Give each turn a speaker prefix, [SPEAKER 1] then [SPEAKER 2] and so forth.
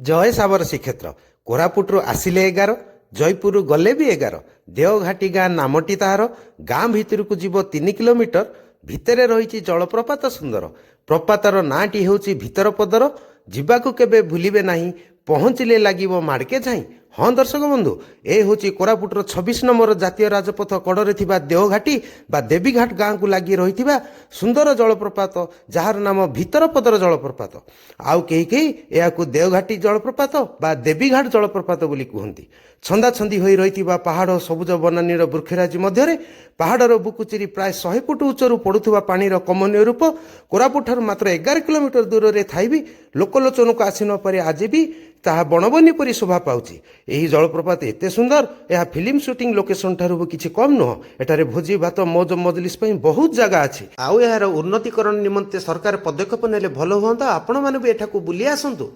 [SPEAKER 1] जय साबर श्रीक्षेत्र कोरापुटरू आसिले 11 जयपुर गले भी 11 देवघाटी गाँ नामटी ताहार गाँ भितर को जीव 3 किलोमीटर भितर रही जलप्रपात सुंदर प्रपातर नाटी हूँ भितर पदर जीवाकू केबे भूलिबे नहीं पहुँचले लगे माड़के झाई। हाँ दर्शक बंधु ए हूँ कोरापुटर 26 नंबर जातीय राजपथ कड़े थिबा देवघाटी बा देवीघाट गाँ को लगी रही सुंदर जलप्रपात जार नाम भितर पदर जलप्रपात आउ कई कई या देवघाटी जलप्रपात बा देवीघाट जलप्रपात बोली कहती। छंदा छंदी हो रही पहाड़ सबुज बनानीर वृक्षराजी मध्य पहाड़र बुकु चिरी प्राय 100 फुट उच्चरू पड़ुवा पानीर कमनीय रूप कोरापुट मात्र 11 किलोमीटर दूर में थाई भी लोकलोचन को आसी नपे आज भी ताहा बणबनी परी शोभा पाउछि। एही जलप्रपात एते सुंदर यह फिल्म शूटिंग लोकेशन ठारू किछि कम नुह। एठारे भोजी भात मौज मजलिस पई बहुत जगह अछि आउ यार उन्नतीकरण निमंते सरकार पदक्षेप नेले भलो होंता। आपण माने भी एठाकू बुली आसंतु।